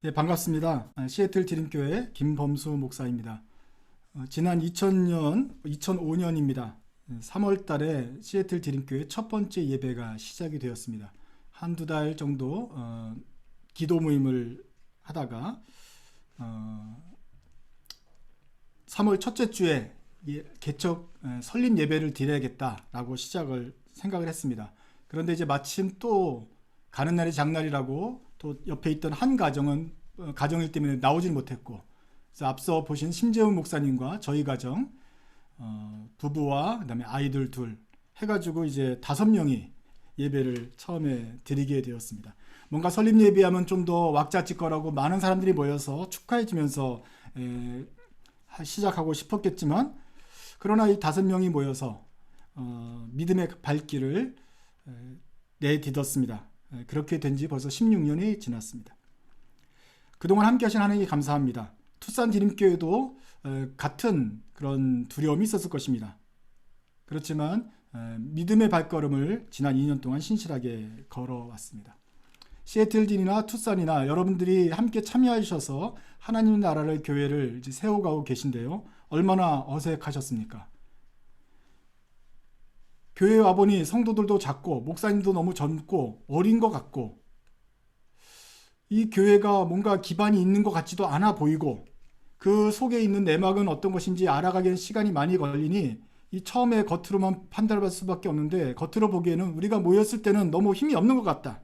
네, 반갑습니다. 시애틀 드림교회 김범수 목사입니다. 지난 2005년입니다. 3월 달에 시애틀 드림교회 첫 번째 예배가 시작이 되었습니다. 한두 달 정도 기도 모임을 하다가 3월 첫째 주에 개척 설립 예배를 드려야겠다라고 생각을 했습니다. 그런데 이제 마침 또 가는 날이 장날이라고 또 옆에 있던 한 가정은 가정일 때문에 나오질 못했고, 그래서 앞서 보신 심재훈 목사님과 저희 가정 부부와 그다음에 아이들 둘 해가지고 이제 5명이 예배를 처음에 드리게 되었습니다. 뭔가 설립 예배하면 좀 더 왁자지껄하고 많은 사람들이 모여서 축하해주면서 시작하고 싶었겠지만, 그러나 이 5명이 모여서 믿음의 발길을 내딛었습니다. 그렇게 된 지 벌써 16년이 지났습니다. 그동안 함께 하신 하나님께 감사합니다. 투싼 드림교회도 같은 그런 두려움이 있었을 것입니다. 그렇지만 믿음의 발걸음을 지난 2년 동안 신실하게 걸어왔습니다. 시애틀이나 투싼이나 여러분들이 함께 참여하셔서 하나님 나라를 교회를 이제 세워가고 계신데요. 얼마나 어색하셨습니까? 교회에 와보니 성도들도 작고 목사님도 너무 젊고 어린 것 같고, 이 교회가 뭔가 기반이 있는 것 같지도 않아 보이고, 그 속에 있는 내막은 어떤 것인지 알아가기엔 시간이 많이 걸리니 이 처음에 겉으로만 판단할 수밖에 없는데, 겉으로 보기에는 우리가 모였을 때는 너무 힘이 없는 것 같다.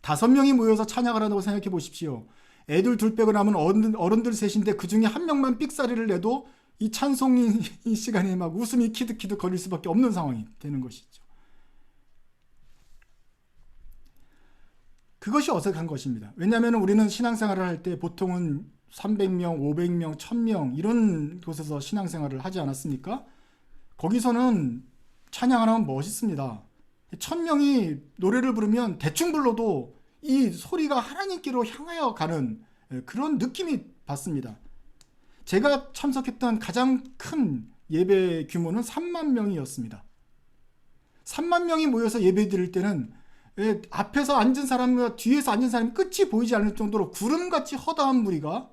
5명이 모여서 찬양을 한다고 생각해 보십시오. 애들 둘 빼고 나면 어른들 셋인데 그 중에 한 명만 삑사리를 내도 이 찬송 이 시간에 막 웃음이 키득키득 거릴 수밖에 없는 상황이 되는 것이죠. 그것이 어색한 것입니다. 왜냐하면 우리는 신앙생활을 할 때 보통은 300명, 500명, 1000명 이런 곳에서 신앙생활을 하지 않았습니까? 거기서는 찬양 안 하면 멋있습니다. 1000명이 노래를 부르면 대충 불러도 이 소리가 하나님께로 향하여 가는 그런 느낌이 받습니다. 제가 참석했던 가장 큰 예배 규모는 3만 명이었습니다. 3만 명이 모여서 예배 드릴 때는 앞에서 앉은 사람과 뒤에서 앉은 사람이 끝이 보이지 않을 정도로 구름같이 허다한 무리가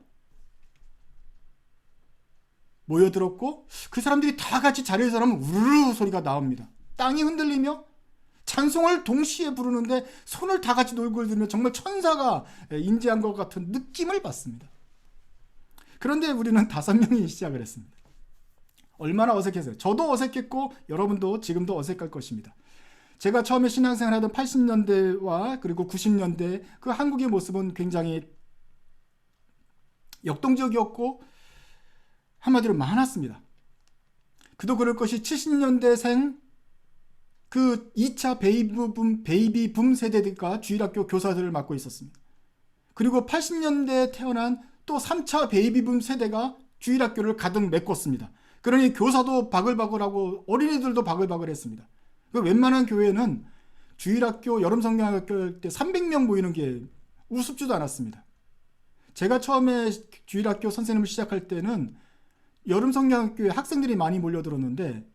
모여들었고, 그 사람들이 다 같이 자리에서 하면 우르르 소리가 나옵니다. 땅이 흔들리며 찬송을 동시에 부르는데 손을 다 같이 놀고 들으며 정말 천사가 임재한 것 같은 느낌을 받습니다. 그런데 우리는 5명이 시작을 했습니다. 얼마나 어색했어요. 저도 어색했고 여러분도 지금도 어색할 것입니다. 제가 처음에 신앙생활하던 80년대와 그리고 90년대 그 한국의 모습은 굉장히 역동적이었고 한마디로 많았습니다. 그도 그럴 것이 70년대생 그 2차 베이비붐 세대들과 주일학교 교사들을 맡고 있었습니다. 그리고 80년대에 태어난 또 3차 베이비붐 세대가 주일학교를 가득 메꿨습니다. 그러니 교사도 바글바글하고 어린이들도 바글바글했습니다. 웬만한 교회는 주일학교, 여름성경학교 할 때 300명 모이는 게 우습지도 않았습니다. 제가 처음에 주일학교 선생님을 시작할 때는 여름성경학교에 학생들이 많이 몰려들었는데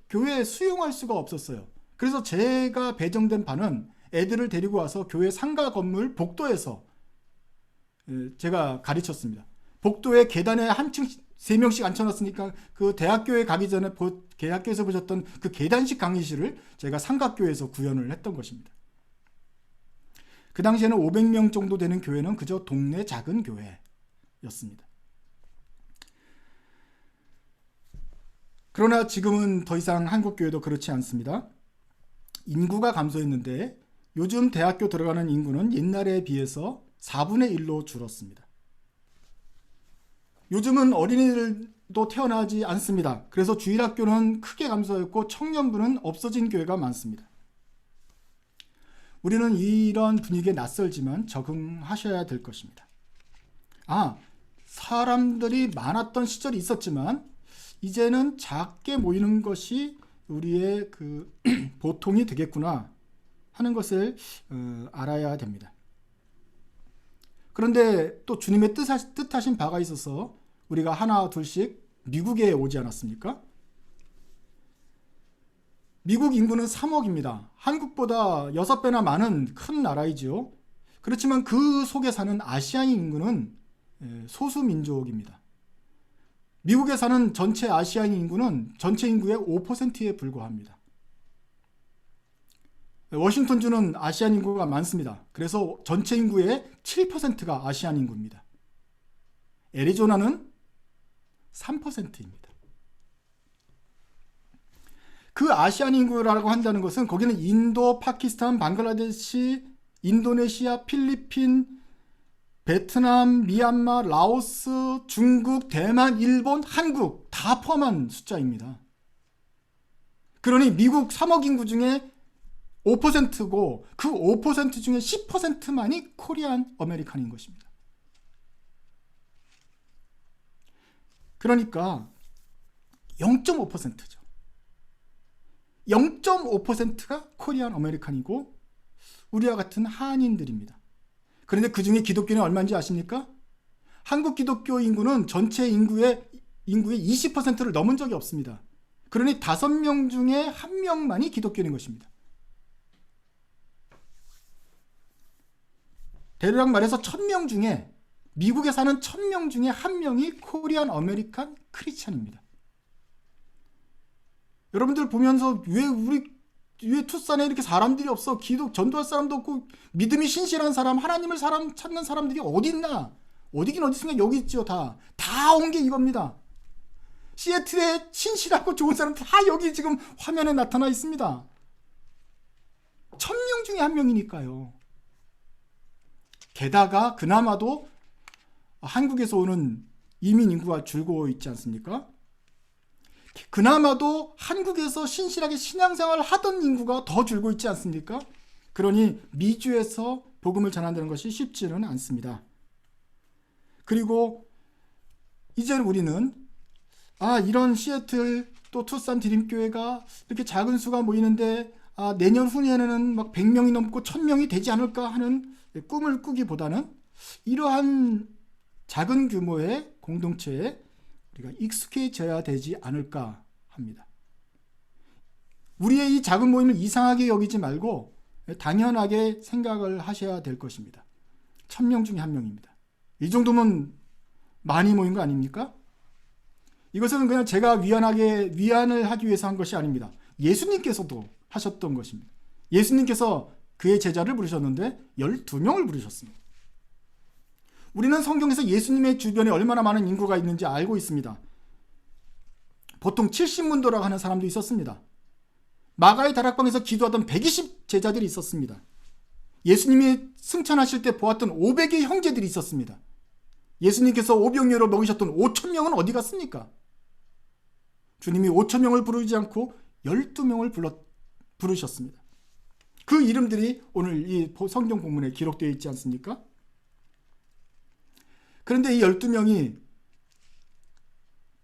교회에 수용할 수가 없었어요. 그래서 제가 배정된 반은 애들을 데리고 와서 교회 상가 건물 복도에서 제가 가르쳤습니다. 복도에 계단에 한 층 3명씩 앉혀놨으니까 그 대학교에 가기 전에 대학교에서 보셨던 그 계단식 강의실을 제가 상가교회에서 구현을 했던 것입니다. 그 당시에는 500명 정도 되는 교회는 그저 동네 작은 교회였습니다. 그러나 지금은 더 이상 한국교회도 그렇지 않습니다. 인구가 감소했는데 요즘 대학교 들어가는 인구는 옛날에 비해서 4분의 1로 줄었습니다. 요즘은 어린이들도 태어나지 않습니다. 그래서 주일학교는 크게 감소했고 청년부는 없어진 교회가 많습니다. 우리는 이런 분위기에 낯설지만 적응하셔야 될 것입니다. 사람들이 많았던 시절이 있었지만 이제는 작게 모이는 것이 우리의 그 보통이 되겠구나 하는 것을 알아야 됩니다. 그런데 또 주님의 뜻하신 바가 있어서 우리가 하나 둘씩 미국에 오지 않았습니까? 미국 인구는 3억입니다. 한국보다 6배나 많은 큰 나라이지요. 그렇지만 그 속에 사는 아시아인 인구는 소수민족입니다. 미국에 사는 전체 아시아인 인구는 전체 인구의 5%에 불과합니다. 워싱턴주는 아시안 인구가 많습니다. 그래서 전체 인구의 7%가 아시안 인구입니다. 애리조나는 3%입니다. 그 아시안 인구라고 한다는 것은 거기는 인도, 파키스탄, 방글라데시, 인도네시아, 필리핀, 베트남, 미얀마, 라오스, 중국, 대만, 일본, 한국 다 포함한 숫자입니다. 그러니 미국 3억 인구 중에 5%고 그 5% 중에 10%만이 코리안 아메리칸인 것입니다. 그러니까 0.5%죠. 0.5%가 코리안 아메리칸이고 우리와 같은 한인들입니다. 그런데 그 중에 기독교는 얼마인지 아십니까? 한국 기독교 인구는 전체 인구의 20%를 넘은 적이 없습니다. 그러니 5명 중에 1명만이 기독교인 것입니다. 대략 말해서 1000명 중에 미국에 사는 1000명 중에 1명이 코리안 아메리칸 크리스찬입니다. 여러분들 보면서 왜 투싼에 이렇게 사람들이 없어? 전도할 사람도 없고 믿음이 신실한 사람, 하나님을 찾는 사람들이 어디 있나? 어디긴 어디 있으니까 여기 있죠. 다 온 게 이겁니다. 시애틀에 신실하고 좋은 사람들 다 여기 지금 화면에 나타나 있습니다. 1000명 중에 1명이니까요. 게다가 그나마도 한국에서 오는 이민 인구가 줄고 있지 않습니까? 그나마도 한국에서 신실하게 신앙생활을 하던 인구가 더 줄고 있지 않습니까? 그러니 미주에서 복음을 전한다는 것이 쉽지는 않습니다. 그리고 이제 우리는 이런 시애틀 또 투싼 드림교회가 이렇게 작은 수가 모이는데 내년 후년에는 막 100명이 넘고 1000명이 되지 않을까 하는 꿈을 꾸기보다는 이러한 작은 규모의 공동체에 우리가 익숙해져야 되지 않을까 합니다. 우리의 이 작은 모임을 이상하게 여기지 말고 당연하게 생각을 하셔야 될 것입니다. 1000명 중에 1명입니다. 이 정도면 많이 모인 거 아닙니까? 이것은 그냥 제가 위안을 하기 위해서 한 것이 아닙니다. 예수님께서도 하셨던 것입니다. 예수님께서 그의 제자를 부르셨는데 12명을 부르셨습니다. 우리는 성경에서 예수님의 주변에 얼마나 많은 인구가 있는지 알고 있습니다. 보통 70문도라고 하는 사람도 있었습니다. 마가의 다락방에서 기도하던 120 제자들이 있었습니다. 예수님이 승천하실 때 보았던 500의 형제들이 있었습니다. 예수님께서 오병이어로 먹이셨던 5,000명은 어디 갔습니까? 주님이 5,000명을 부르지 않고 12명을 부르셨습니다. 그 이름들이 오늘 이 성경 본문에 기록되어 있지 않습니까? 그런데 이 12명이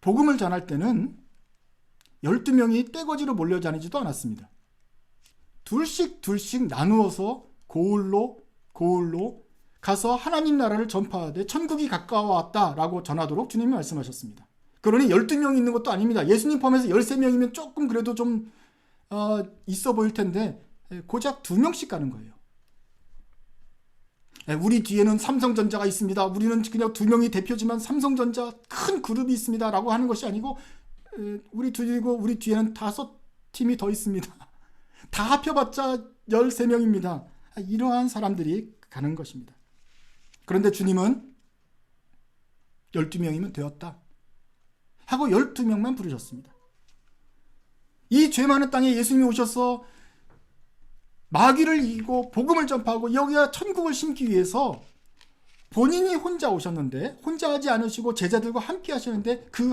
복음을 전할 때는 12명이 떼거지로 몰려 다니지도 않았습니다. 둘씩 나누어서 고을로 가서 하나님 나라를 전파하되 천국이 가까워왔다라고 전하도록 주님이 말씀하셨습니다. 그러니 12명이 있는 것도 아닙니다. 예수님 포함해서 13명이면 조금 그래도 좀 있어 보일 텐데 고작 2명씩 가는 거예요. 우리 뒤에는 삼성전자가 있습니다. 우리는 그냥 2명이 대표지만 삼성전자 큰 그룹이 있습니다. 라고 하는 것이 아니고 우리 뒤에는 5팀이 더 있습니다. 다 합혀봤자 13명입니다. 이러한 사람들이 가는 것입니다. 그런데 주님은 12명이면 되었다 하고 12명만 부르셨습니다. 이 죄 많은 땅에 예수님이 오셔서 마귀를 이기고 복음을 전파하고 여기가 천국을 심기 위해서 본인이 혼자 오셨는데 혼자 하지 않으시고 제자들과 함께 하시는데 그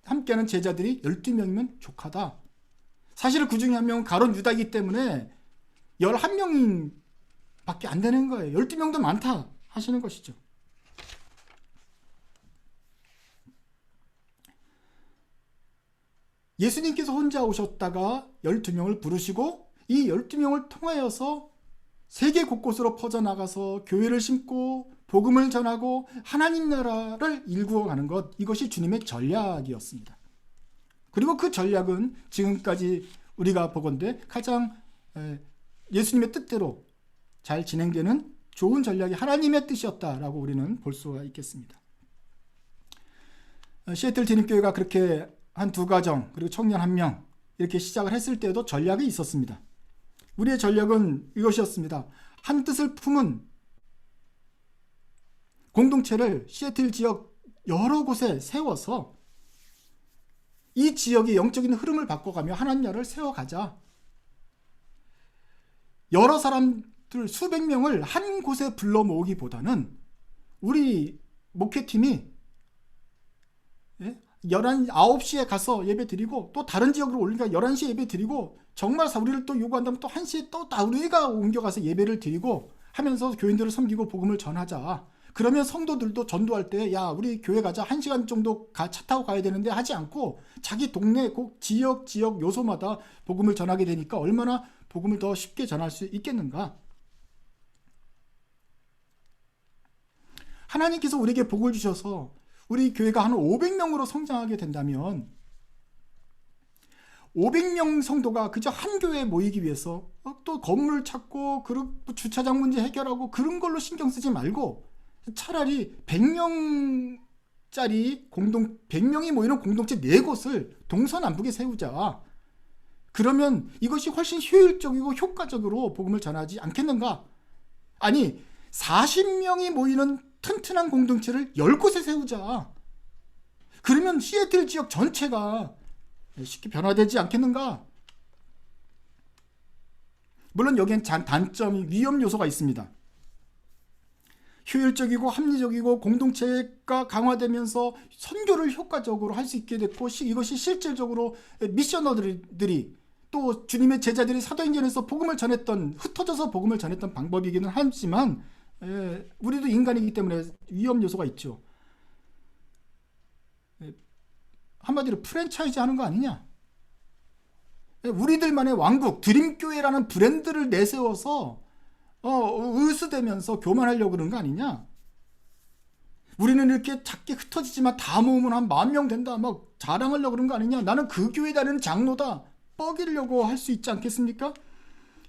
함께하는 제자들이 12명이면 족하다. 사실 그 중에 한 명은 가룟 유다이기 때문에 11명 밖에 안 되는 거예요. 12명도 많다 하시는 것이죠. 예수님께서 혼자 오셨다가 12명을 부르시고 이 12명을 통하여서 세계 곳곳으로 퍼져나가서 교회를 심고 복음을 전하고 하나님 나라를 일구어가는 것, 이것이 주님의 전략이었습니다. 그리고 그 전략은 지금까지 우리가 보건대 가장 예수님의 뜻대로 잘 진행되는 좋은 전략이 하나님의 뜻이었다라고 우리는 볼 수가 있겠습니다. 시애틀 진입교회가 그렇게 한 2가정 그리고 청년 1명 이렇게 시작을 했을 때도 전략이 있었습니다. 우리의 전략은 이것이었습니다. 한 뜻을 품은 공동체를 시애틀 지역 여러 곳에 세워서 이 지역의 영적인 흐름을 바꿔가며 하나님 나라를 세워가자. 여러 사람들 수백 명을 한 곳에 불러 모으기보다는 우리 목회팀이 9시에 가서 예배 드리고 또 다른 지역으로 올리니까 11시에 예배 드리고 정말 우리를 또 요구한다면 또 1시에 또 우리가 옮겨가서 예배를 드리고 하면서 교인들을 섬기고 복음을 전하자. 그러면 성도들도 전도할 때 야 우리 교회 가자 1시간 정도 차 타고 가야 되는데 하지 않고 자기 동네 꼭 지역 요소마다 복음을 전하게 되니까 얼마나 복음을 더 쉽게 전할 수 있겠는가. 하나님께서 우리에게 복을 주셔서 우리 교회가 한 500명으로 성장하게 된다면 500명 성도가 그저 한 교회에 모이기 위해서 또 건물 찾고 주차장 문제 해결하고 그런 걸로 신경 쓰지 말고 차라리 100명짜리 100명이 모이는 공동체 4곳을 동서남북에 세우자. 그러면 이것이 훨씬 효율적이고 효과적으로 복음을 전하지 않겠는가? 아니 40명이 모이는 튼튼한 공동체를 10곳에 세우자. 그러면 시애틀 지역 전체가 쉽게 변화되지 않겠는가? 물론 여기엔 단점이 위험 요소가 있습니다. 효율적이고 합리적이고 공동체가 강화되면서 선교를 효과적으로 할 수 있게 됐고 이것이 실질적으로 미셔너들이 또 주님의 제자들이 사도행전에서 복음을 전했던 흩어져서 복음을 전했던 방법이기는 하지만 우리도 인간이기 때문에 위험 요소가 있죠. 한마디로 프랜차이즈 하는 거 아니냐? 우리들만의 왕국 드림교회라는 브랜드를 내세워서 의수되면서 교만하려고 그러는 거 아니냐? 우리는 이렇게 작게 흩어지지만 다 모으면 한 10,000명 된다 막 자랑하려고 그러는 거 아니냐? 나는 그 교회 다니는 장로다 뻐기려고 할 수 있지 않겠습니까?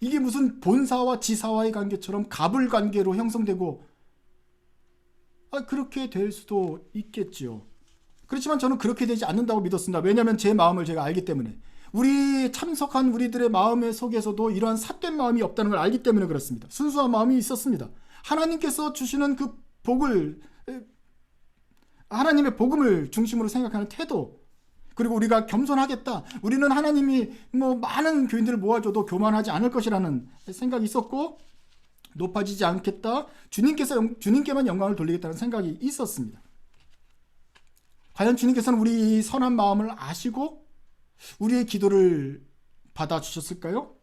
이게 무슨 본사와 지사와의 관계처럼 갑을관계로 형성되고 그렇게 될 수도 있겠지요. 그렇지만 저는 그렇게 되지 않는다고 믿었습니다. 왜냐하면 제 마음을 제가 알기 때문에 우리 참석한 우리들의 마음의 속에서도 이러한 삿된 마음이 없다는 걸 알기 때문에 그렇습니다. 순수한 마음이 있었습니다. 하나님께서 주시는 그 복을 하나님의 복음을 중심으로 생각하는 태도 그리고 우리가 겸손하겠다. 우리는 하나님이 많은 교인들을 모아줘도 교만하지 않을 것이라는 생각이 있었고 높아지지 않겠다. 주님께만 영광을 돌리겠다는 생각이 있었습니다. 과연 주님께서는 우리 선한 마음을 아시고 우리의 기도를 받아주셨을까요?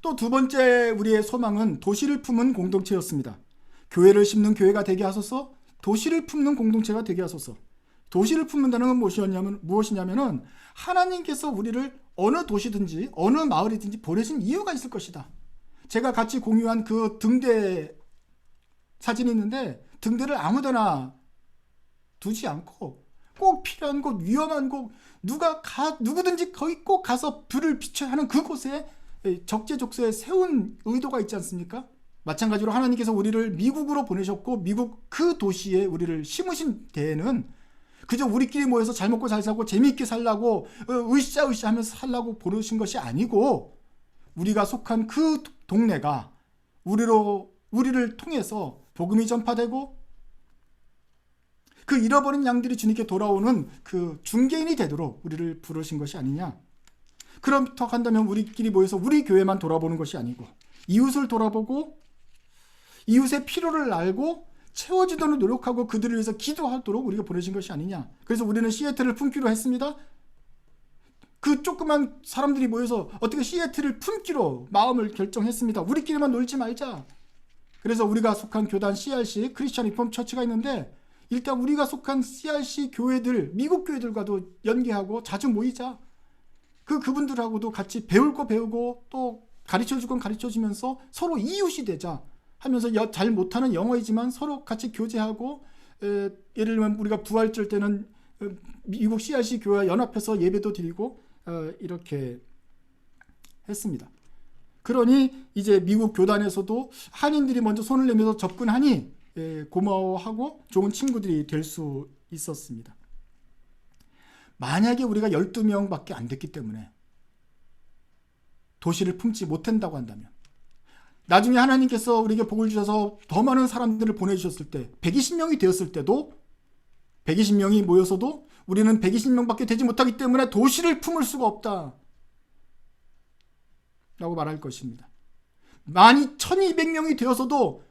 또 2번째 우리의 소망은 도시를 품은 공동체였습니다. 교회를 심는 교회가 되게 하소서, 도시를 품는 공동체가 되게 하소서. 도시를 품는다는 건 무엇이냐면은 하나님께서 우리를 어느 도시든지 어느 마을이든지 보내신 이유가 있을 것이다. 제가 같이 공유한 그 등대 사진이 있는데 등대를 아무데나 두지 않고 꼭 필요한 곳, 위험한 곳, 누구든지 거기 꼭 가서 불을 비춰야 하는 그곳에 적재적소에 세운 의도가 있지 않습니까? 마찬가지로 하나님께서 우리를 미국으로 보내셨고 미국 그 도시에 우리를 심으신 데에는 그저 우리끼리 모여서 잘 먹고 잘 살고 재미있게 살라고 으쌰으쌰 하면서 살라고 보내신 것이 아니고 우리가 속한 그 동네가 우리를 통해서 복음이 전파되고 그 잃어버린 양들이 주님께 돌아오는 그 중개인이 되도록 우리를 부르신 것이 아니냐. 그렇다고 한다면 우리끼리 모여서 우리 교회만 돌아보는 것이 아니고 이웃을 돌아보고 이웃의 필요를 알고 채워주도록 노력하고 그들을 위해서 기도하도록 우리가 보내신 것이 아니냐. 그래서 우리는 시애틀을 품기로 했습니다. 그 조그만 사람들이 모여서 어떻게 시애틀을 품기로 마음을 결정했습니다. 우리끼리만 놀지 말자. 그래서 우리가 속한 교단 CRC 크리스천 리폼 처치가 있는데 일단 우리가 속한 CRC 교회들 미국 교회들과도 연계하고 자주 모이자. 그분들하고도 같이 배울 거 배우고 또 가르쳐줄 건 가르쳐주면서 서로 이웃이 되자 하면서 잘 못하는 영어이지만 서로 같이 교제하고 예를 들면 우리가 부활절 때는 미국 CRC 교회와 연합해서 예배도 드리고 이렇게 했습니다. 그러니 이제 미국 교단에서도 한인들이 먼저 손을 내밀어서 접근하니 고마워하고 좋은 친구들이 될 수 있었습니다. 만약에 우리가 12명밖에 안 됐기 때문에 도시를 품지 못한다고 한다면, 나중에 하나님께서 우리에게 복을 주셔서 더 많은 사람들을 보내주셨을 때 120명이 되었을 때도 120명이 모여서도 우리는 120명밖에 되지 못하기 때문에 도시를 품을 수가 없다 라고 말할 것입니다. 만이 1200명이 되어서도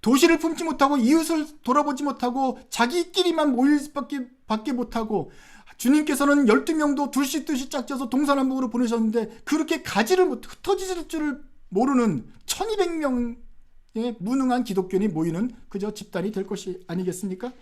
도시를 품지 못하고 이웃을 돌아보지 못하고 자기끼리만 모일 밖에 못하고, 주님께서는 12명도 둘씩 짝져서 동서남북으로 보내셨는데 그렇게 흩어질 줄을 모르는 1200명의 무능한 기독교인이 모이는 그저 집단이 될 것이 아니겠습니까?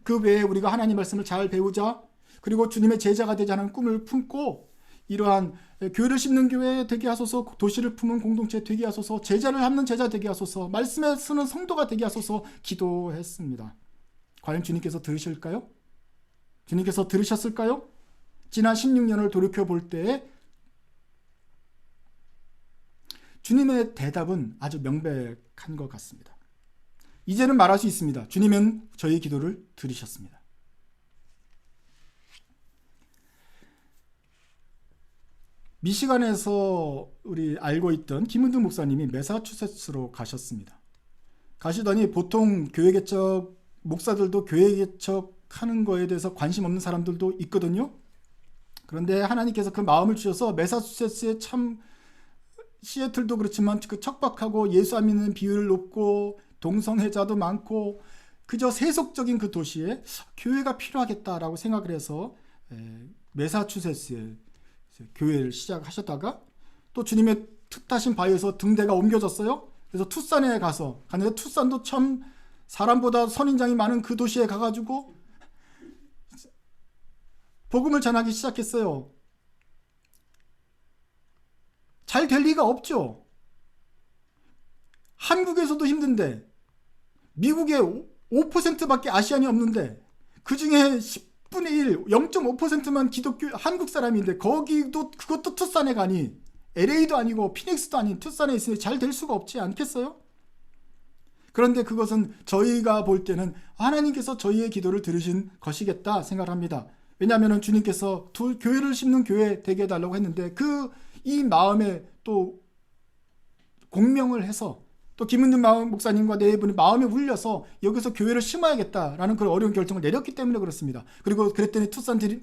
그 외에 우리가 하나님 말씀을 잘 배우자, 그리고 주님의 제자가 되자는 꿈을 품고 이러한 교회를 심는 교회 되게 하소서, 도시를 품은 공동체 되게 하소서, 제자를 함는 제자 되게 하소서, 말씀에 쓰는 성도가 되게 하소서 기도했습니다. 과연 주님께서 들으실까요? 주님께서 들으셨을까요? 지난 16년을 돌이켜볼 때 주님의 대답은 아주 명백한 것 같습니다. 이제는 말할 수 있습니다. 주님은 저희 기도를 들으셨습니다. 미시간에서 우리 알고 있던 김은두 목사님이 매사추세츠로 가셨습니다. 가시더니 보통 교회 개척 목사들도 교회 개척하는 거에 대해서 관심 없는 사람들도 있거든요. 그런데 하나님께서 그 마음을 주셔서 매사추세츠에 참, 시애틀도 그렇지만 그 척박하고 예수 안 믿는 비율 높고 동성애자도 많고 그저 세속적인 그 도시에 교회가 필요하겠다라고 생각을 해서 매사추세츠에 교회를 시작하셨다가 또 주님의 뜻하신 바에서 등대가 옮겨졌어요. 그래서 투싼에 갔는데 투싼도 참 사람보다 선인장이 많은 그 도시에 가가지고 복음을 전하기 시작했어요. 잘 될 리가 없죠. 한국에서도 힘든데, 미국에 5%밖에 아시안이 없는데 그 중에 10분의 1, 0.5%만 기독교 한국 사람인데 거기도 그것도 투싼에 가니, LA도 아니고 피닉스도 아닌 투싼에 있으니 잘 될 수가 없지 않겠어요? 그런데 그것은 저희가 볼 때는 하나님께서 저희의 기도를 들으신 것이겠다 생각합니다. 왜냐하면 주님께서 교회를 심는 교회 되게 해달라고 했는데 이 마음에 또 공명을 해서 또 김은든 목사님과 네 분이 마음에 울려서 여기서 교회를 심어야겠다라는 그런 어려운 결정을 내렸기 때문에 그렇습니다. 그리고 그랬더니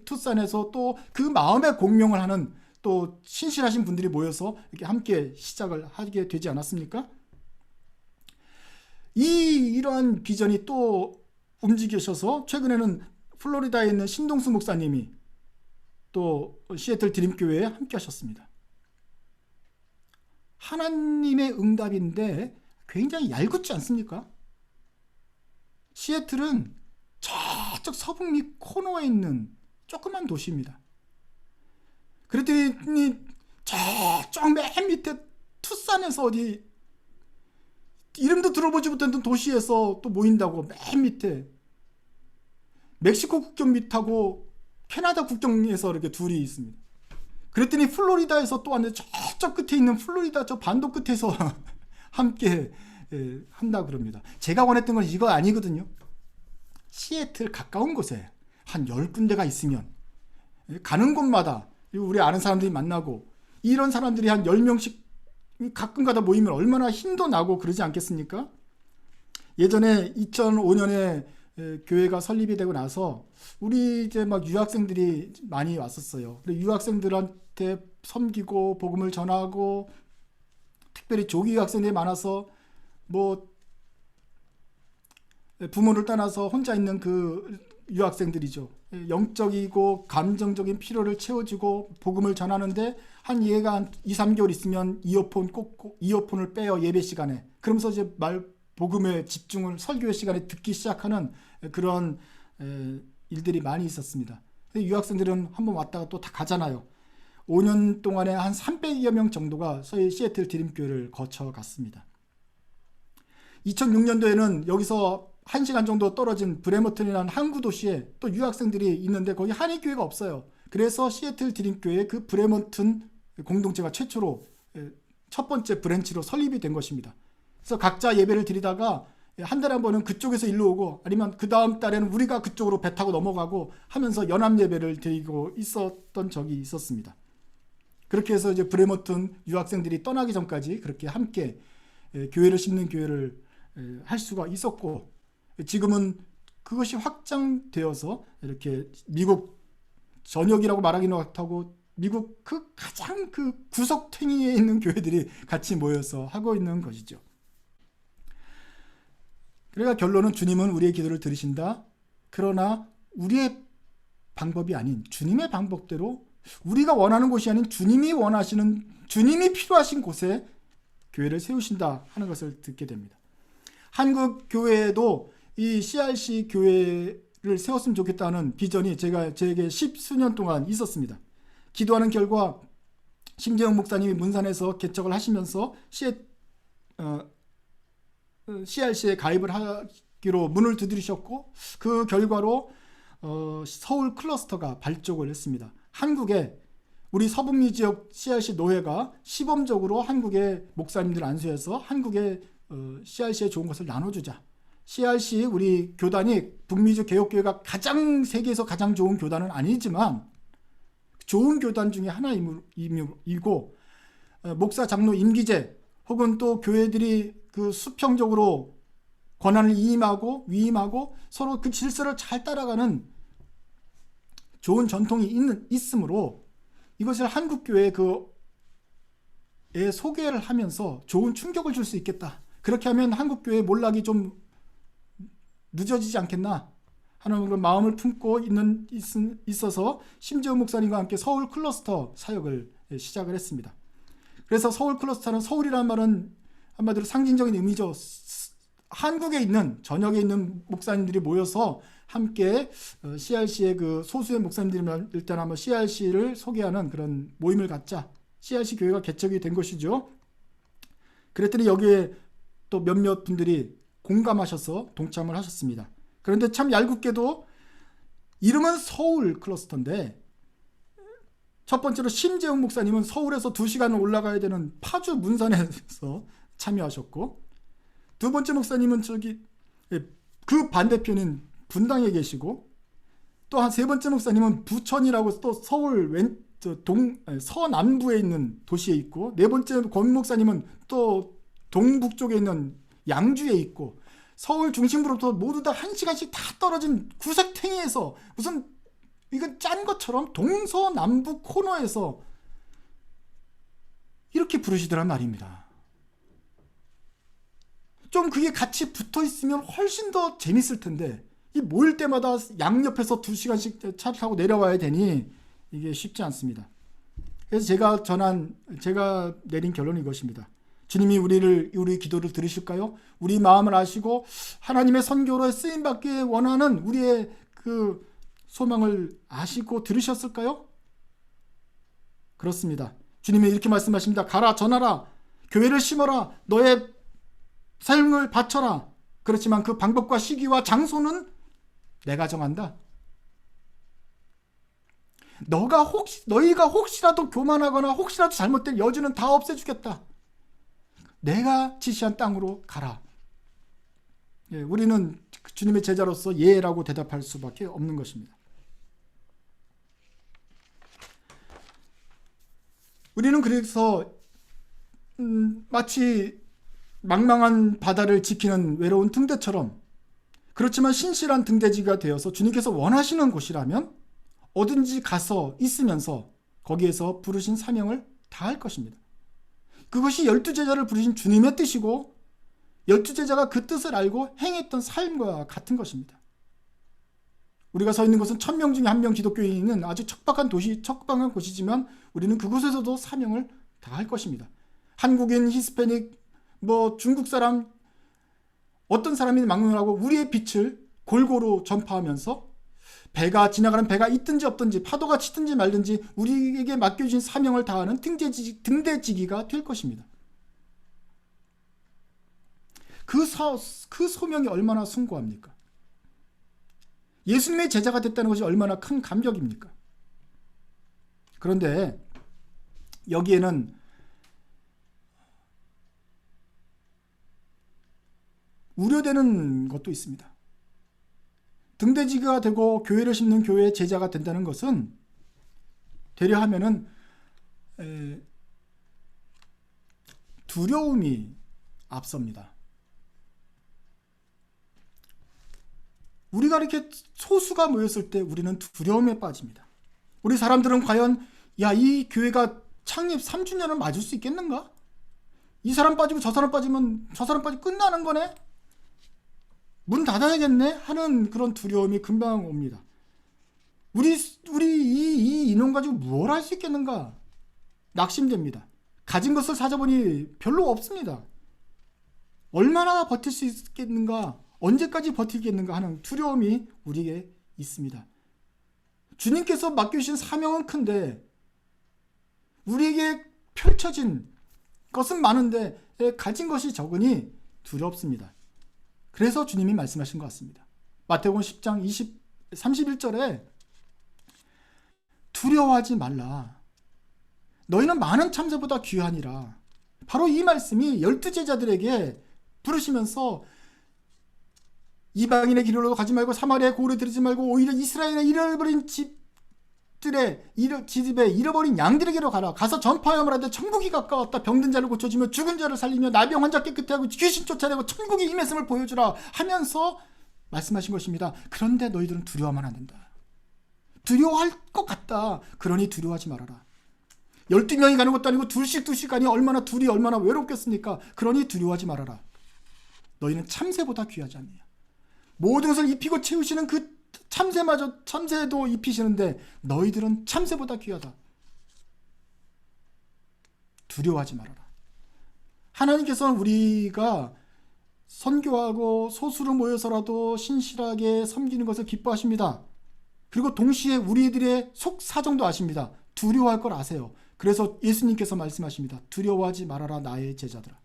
투싼에서 또 그 마음에 공명을 하는 또 신실하신 분들이 모여서 이렇게 함께 시작을 하게 되지 않았습니까? 이러한 비전이 또 움직이셔서 최근에는 플로리다에 있는 신동수 목사님이 또 시애틀 드림교회에 함께 하셨습니다. 하나님의 응답인데 굉장히 얄궂지 않습니까? 시애틀은 저쪽 서북미 코너에 있는 조그만 도시입니다. 그랬더니 저쪽 맨 밑에 투싼에서 어디 이름도 들어보지 못했던 도시에서 또 모인다고, 맨 밑에 멕시코 국경 밑하고 캐나다 국경에서 이렇게 둘이 있습니다. 그랬더니 플로리다에서 또 왔는데 저쪽 끝에 있는 플로리다 저 반도 끝에서 함께 한다 그럽니다. 제가 원했던 건 이거 아니거든요. 시애틀 가까운 곳에 한 10군데가 있으면 가는 곳마다 우리 아는 사람들이 만나고, 이런 사람들이 한 10명씩 가끔가다 모이면 얼마나 힘도 나고 그러지 않겠습니까? 예전에 2005년에 교회가 설립이 되고 나서 우리 이제 막 유학생들이 많이 왔었어요. 유학생들한테 섬기고 복음을 전하고, 특별히 조기 유학생들이 많아서 뭐 부모를 떠나서 혼자 있는 그 유학생들이죠. 영적이고 감정적인 필요를 채워주고 복음을 전하는데 한 얘가 한 2-3개월 있으면 이어폰을 빼요, 예배 시간에. 그러면서 이제 복음의 집중을 설교의 시간에 듣기 시작하는 그런 일들이 많이 있었습니다. 유학생들은 한번 왔다가 또 다 가잖아요. 5년 동안에 한 300여 명 정도가 저희 시애틀 드림교회를 거쳐갔습니다. 2006년도에는 여기서 1시간 정도 떨어진 브레머튼이라는 항구 도시에 또 유학생들이 있는데 거기 한인교회가 없어요. 그래서 시애틀 드림교회 그 브레먼튼 공동체가 최초로 첫 번째 브랜치로 설립이 된 것입니다. 그래서 각자 예배를 드리다가 한 달에 한 번은 그쪽에서 일로 오고 아니면 그 다음 달에는 우리가 그쪽으로 배 타고 넘어가고 하면서 연합 예배를 드리고 있었던 적이 있었습니다. 그렇게 해서 이제 브레먼튼 유학생들이 떠나기 전까지 그렇게 함께 교회를 싣는 교회를 할 수가 있었고, 지금은 그것이 확장되어서 이렇게 미국 전역이라고 말하기는 못하고 미국 그 가장 그 구석탱이에 있는 교회들이 같이 모여서 하고 있는 것이죠. 그러니까 결론은 주님은 우리의 기도를 들으신다. 그러나 우리의 방법이 아닌 주님의 방법대로 우리가 원하는 곳이 아닌 주님이 원하시는, 주님이 필요하신 곳에 교회를 세우신다 하는 것을 듣게 됩니다. 한국 교회에도 이 CRC 교회를 세웠으면 좋겠다는 비전이 제게 10수년 동안 있었습니다. 기도하는 결과 심재영 목사님이 문산에서 개척을 하시면서 CRC에 가입을 하기로 문을 두드리셨고, 그 결과로 서울 클러스터가 발족을 했습니다. 한국에 우리 서북미 지역 CRC 노회가 시범적으로 한국의 목사님들 안수해서 한국의 CRC에 좋은 것을 나눠주자. CRC 우리 교단이 북미주 개혁교회가 세계에서 가장 좋은 교단은 아니지만 좋은 교단 중에 하나이고, 목사 장로 임기제 혹은 또 교회들이 그 수평적으로 권한을 위임하고 서로 그 질서를 잘 따라가는 좋은 전통이 있으므로 이것을 한국교회에 소개를 하면서 좋은 충격을 줄 수 있겠다. 그렇게 하면 한국교회 몰락이 좀 늦어지지 않겠나 하는 그런 마음을 품고 있어서 심재훈 목사님과 함께 서울 클러스터 사역을 시작을 했습니다. 그래서 서울 클러스터는, 서울이라는 말은 한마디로 상징적인 의미죠. 한국에 있는, 전역에 있는 목사님들이 모여서 함께 CRC의 그 소수의 목사님들이면 일단 한번 CRC를 소개하는 그런 모임을 갖자. CRC 교회가 개척이 된 것이죠. 그랬더니 여기에 또 몇몇 분들이 공감하셔서 동참을 하셨습니다. 그런데 참 얄궂게도 이름은 서울 클러스터인데, 첫 번째로 심재웅 목사님은 서울에서 2시간 올라가야 되는 파주 문산에서 참여하셨고, 두 번째 목사님은 그 반대편인 분당에 계시고, 또 한 세 번째 목사님은 부천이라고 또 서울 서남부에 있는 도시에 있고, 네 번째 권 목사님은 또 동북쪽에 있는 양주에 있고, 서울 중심부로부터 모두 다 1시간씩 다 떨어진 구석탱이에서 무슨 이건 짠 것처럼 동서남북 코너에서 이렇게 부르시더란 말입니다. 좀 그게 같이 붙어 있으면 훨씬 더 재밌을 텐데, 이 모일 때마다 양옆에서 2시간씩 차 타고 내려와야 되니 이게 쉽지 않습니다. 그래서 제가 내린 결론은 이것입니다. 주님이 우리 기도를 들으실까요? 우리 마음을 아시고 하나님의 선교로 쓰임받기 원하는 우리의 그 소망을 아시고 들으셨을까요? 그렇습니다. 주님이 이렇게 말씀하십니다. 가라, 전하라, 교회를 심어라, 너의 삶을 바쳐라. 그렇지만 그 방법과 시기와 장소는 내가 정한다. 너희가 혹시라도 교만하거나 혹시라도 잘못된 여지는 다 없애주겠다. 내가 지시한 땅으로 가라. 우리는 주님의 제자로서 예라고 대답할 수밖에 없는 것입니다. 우리는 그래서 마치 망망한 바다를 지키는 외로운 등대처럼, 그렇지만 신실한 등대지가 되어서 주님께서 원하시는 곳이라면 어딘지 가서 있으면서 거기에서 부르신 사명을 다할 것입니다. 그것이 12제자를 부르신 주님의 뜻이고 12제자가 그 뜻을 알고 행했던 삶과 같은 것입니다. 우리가 서 있는 곳은 1000명 중에 1명 기독교인이 있는 아주 척박한 곳이지만 우리는 그곳에서도 사명을 다할 것입니다. 한국인, 히스패닉, 중국 사람, 어떤 사람이 막론하고 우리의 빛을 골고루 전파하면서 지나가는 배가 있든지 없든지, 파도가 치든지 말든지 우리에게 맡겨진 사명을 다하는 등대지기가 될 것입니다. 그 소명이 얼마나 숭고합니까? 예수님의 제자가 됐다는 것이 얼마나 큰 감격입니까? 그런데 여기에는 우려되는 것도 있습니다. 등대지기가 되고 교회를 심는 교회의 제자가 된다는 것은 되려 하면은 두려움이 앞섭니다. 우리가 이렇게 소수가 모였을 때 우리는 두려움에 빠집니다. 우리 사람들은 과연 이 교회가 창립 3주년을 맞을 수 있겠는가? 이 사람 빠지고 저 사람 빠지면 저 사람 빠지고 끝나는 거네? 문 닫아야겠네? 하는 그런 두려움이 금방 옵니다. 우리 이 인원 가지고 뭘 할 수 있겠는가? 낙심됩니다. 가진 것을 찾아보니 별로 없습니다. 얼마나 버틸 수 있겠는가? 언제까지 버티겠는가 하는 두려움이 우리에게 있습니다. 주님께서 맡겨주신 사명은 큰데 우리에게 펼쳐진 것은 많은데 가진 것이 적으니 두렵습니다. 그래서 주님이 말씀하신 것 같습니다. 마태복음 10장 31절에 두려워하지 말라. 너희는 많은 참새보다 귀하니라. 바로 이 말씀이 12제자들에게 부르시면서 이방인의 길로 가지 말고 사마리아의 고을에 들이지 말고 오히려 이스라엘의 잃어버린 집에 잃어버린 양들에게로 가라. 가서 전파하여 말하되 천국이 가까웠다. 병든 자를 고쳐주며 죽은 자를 살리며 나병 환자 깨끗게 하고 귀신 쫓아내고 천국의 임했음을 보여주라 하면서 말씀하신 것입니다. 그런데 너희들은 두려워하면 안 된다. 두려워할 것 같다. 그러니 두려워하지 말아라. 12명이 가는 것도 아니고 둘씩 가니 둘이 얼마나 외롭겠습니까? 그러니 두려워하지 말아라. 너희는 참새보다 귀하지 않느냐. 모든 것을 입히고 채우시는 그 참새도 입히시는데 너희들은 참새보다 귀하다. 두려워하지 말아라. 하나님께서는 우리가 선교하고 소수로 모여서라도 신실하게 섬기는 것을 기뻐하십니다. 그리고 동시에 우리들의 속사정도 아십니다. 두려워할 걸 아세요. 그래서 예수님께서 말씀하십니다. 두려워하지 말아라 나의 제자들아.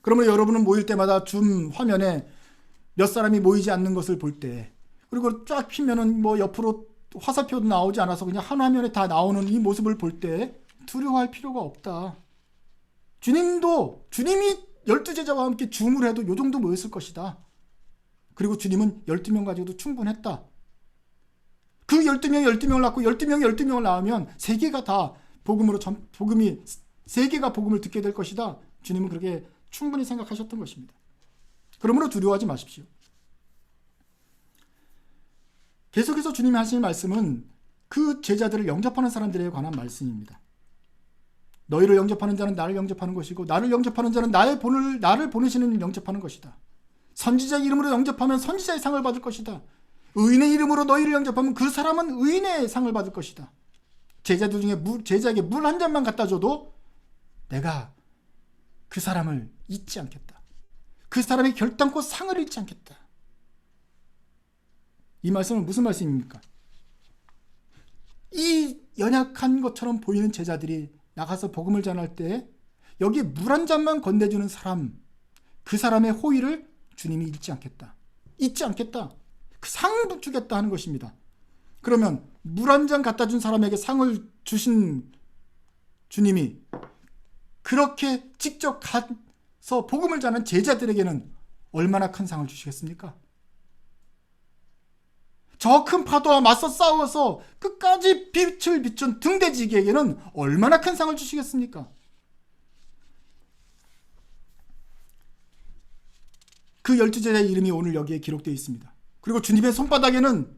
그러면 여러분은 모일 때마다 줌 화면에 몇 사람이 모이지 않는 것을 볼 때, 그리고 쫙 피면은 옆으로 화살표도 나오지 않아서 그냥 한 화면에 다 나오는 이 모습을 볼 때 두려워할 필요가 없다. 주님이 12제자와 함께 줌을 해도 요 정도 모였을 것이다. 그리고 주님은 12명 가지고도 충분했다. 그 12명을 낳고 12명을 낳으면 세계가 다 세계가 복음을 듣게 될 것이다. 주님은 그렇게 충분히 생각하셨던 것입니다. 그러므로 두려워하지 마십시오. 계속해서 주님이 하시는 말씀은 그 제자들을 영접하는 사람들에 관한 말씀입니다. 너희를 영접하는 자는 나를 영접하는 것이고 나를 영접하는 자는 나를 보내시는 이를 영접하는 것이다. 선지자 이름으로 영접하면 선지자의 상을 받을 것이다. 의인의 이름으로 너희를 영접하면 그 사람은 의인의 상을 받을 것이다. 제자들 중에 제자에게 물 한 잔만 갖다 줘도 내가 그 사람을 잊지 않겠다. 그 사람의 결단코 상을 잃지 않겠다. 이 말씀은 무슨 말씀입니까? 이 연약한 것처럼 보이는 제자들이 나가서 복음을 전할 때 여기 물 한 잔만 건네주는 사람, 그 사람의 호의를 주님이 잊지 않겠다. 그 상을 주겠다 하는 것입니다. 그러면 물 한 잔 갖다 준 사람에게 상을 주신 주님이 그렇게 직접 가서 복음을 전하는 제자들에게는 얼마나 큰 상을 주시겠습니까? 저 큰 파도와 맞서 싸워서 끝까지 빛을 비춘 등대지기에게는 얼마나 큰 상을 주시겠습니까? 그 12제자의 이름이 오늘 여기에 기록되어 있습니다. 그리고 주님의 손바닥에는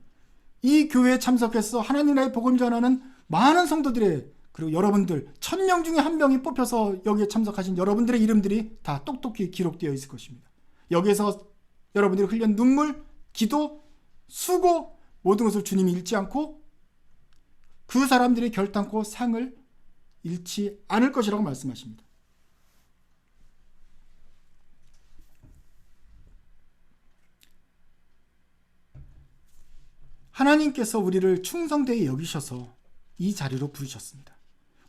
이 교회에 참석해서 하나님 나라의 복음 전하는 많은 성도들의, 그리고 여러분들 1000명 중에 한 명이 뽑혀서 여기에 참석하신 여러분들의 이름들이 다 똑똑히 기록되어 있을 것입니다. 여기에서 여러분들이 흘린 눈물, 기도, 수고, 모든 것을 주님이 잃지 않고 그 사람들이 결단코 상을 잃지 않을 것이라고 말씀하십니다. 하나님께서 우리를 충성되게 여기셔서 이 자리로 부르셨습니다.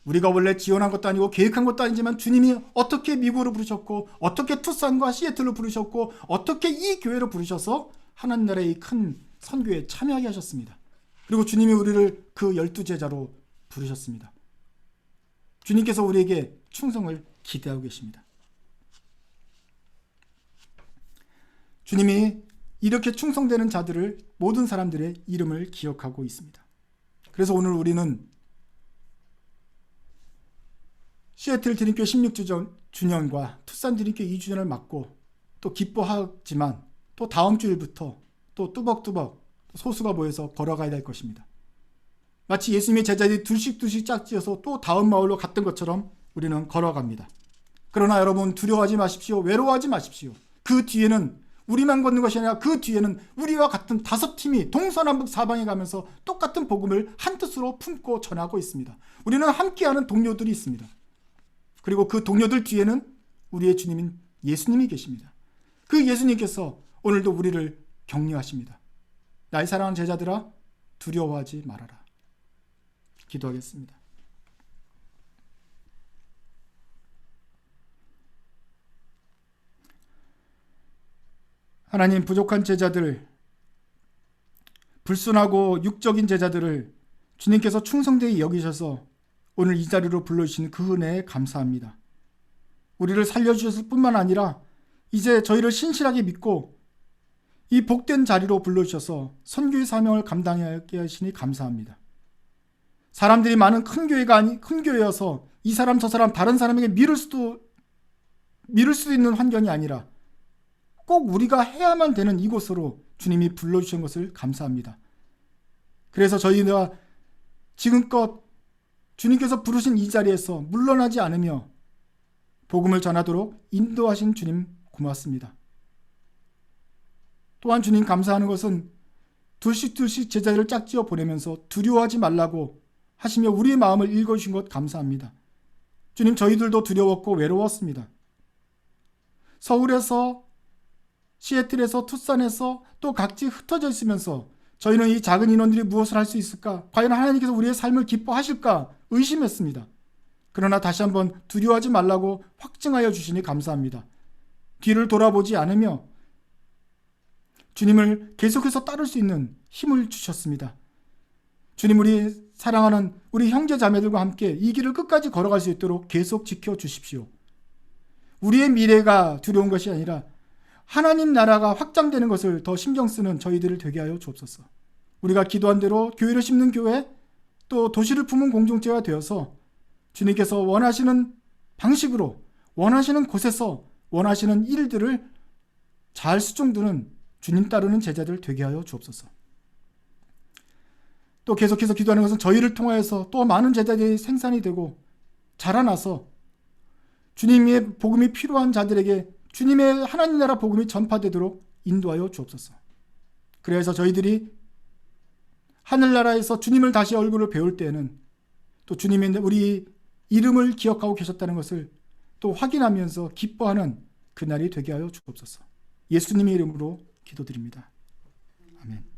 우리가 원래 지원한 것도 아니고 계획한 것도 아니지만 주님이 어떻게 미국으로 부르셨고 어떻게 투싼과 시애틀로 부르셨고 어떻게 이 교회로 부르셔서 하나님 나라의 큰 선교에 참여하게 하셨습니다. 그리고 주님이 우리를 그 12제자로 부르셨습니다. 주님께서 우리에게 충성을 기대하고 계십니다. 주님이 이렇게 충성되는 자들을, 모든 사람들의 이름을 기억하고 있습니다. 그래서 오늘 우리는 시애틀 드림교회 16주년과 투싼 드림교회 2주년을 맞고 또 기뻐하지만 또 다음 주일부터 또 뚜벅뚜벅 소수가 모여서 걸어가야 될 것입니다. 마치 예수님의 제자들이 둘씩 짝지어서 또 다음 마을로 갔던 것처럼 우리는 걸어갑니다. 그러나 여러분, 두려워하지 마십시오. 외로워하지 마십시오. 그 뒤에는 우리만 걷는 것이 아니라 그 뒤에는 우리와 같은 5팀이 동서남북 사방에 가면서 똑같은 복음을 한뜻으로 품고 전하고 있습니다. 우리는 함께하는 동료들이 있습니다. 그리고 그 동료들 뒤에는 우리의 주님인 예수님이 계십니다. 그 예수님께서 오늘도 우리를 격려하십니다. 나의 사랑하는 제자들아, 두려워하지 말아라. 기도하겠습니다. 하나님, 부족한 제자들, 불순하고 육적인 제자들을 주님께서 충성되게 여기셔서 오늘 이 자리로 불러주신 그 은혜에 감사합니다. 우리를 살려주셨을 뿐만 아니라 이제 저희를 신실하게 믿고 이 복된 자리로 불러주셔서 선교의 사명을 감당하게 하시니 감사합니다. 사람들이 많은 큰 교회여서 이 사람 저 사람 다른 사람에게 미룰 수도 있는 환경이 아니라 꼭 우리가 해야만 되는 이곳으로 주님이 불러주신 것을 감사합니다. 그래서 저희가 지금껏 주님께서 부르신 이 자리에서 물러나지 않으며 복음을 전하도록 인도하신 주님 고맙습니다. 또한 주님 감사하는 것은 둘씩 제자들을 짝지어 보내면서 두려워하지 말라고 하시며 우리의 마음을 읽어주신 것 감사합니다. 주님, 저희들도 두려웠고 외로웠습니다. 서울에서, 시애틀에서, 투싼에서 또 각지 흩어져 있으면서 저희는 이 작은 인원들이 무엇을 할 수 있을까? 과연 하나님께서 우리의 삶을 기뻐하실까? 의심했습니다. 그러나 다시 한번 두려워하지 말라고 확증하여 주시니 감사합니다. 뒤를 돌아보지 않으며 주님을 계속해서 따를 수 있는 힘을 주셨습니다. 주님, 우리 사랑하는 우리 형제 자매들과 함께 이 길을 끝까지 걸어갈 수 있도록 계속 지켜주십시오. 우리의 미래가 두려운 것이 아니라 하나님 나라가 확장되는 것을 더 신경 쓰는 저희들을 되게 하여 주옵소서. 우리가 기도한 대로 교회를 심는 교회, 또 도시를 품은 공동체가 되어서 주님께서 원하시는 방식으로, 원하시는 곳에서 원하시는 일들을 잘 수종드는 주님 따르는 제자들 되게 하여 주옵소서. 또 계속해서 기도하는 것은 저희를 통하여서 또 많은 제자들이 생산이 되고 자라나서 주님의 복음이 필요한 자들에게 주님의 하나님 나라 복음이 전파되도록 인도하여 주옵소서. 그래서 저희들이 하늘나라에서 주님을 다시 얼굴을 배울 때에는 또 주님의 우리 이름을 기억하고 계셨다는 것을 또 확인하면서 기뻐하는 그날이 되게 하여 주옵소서. 예수님의 이름으로 기도드립니다. 아멘.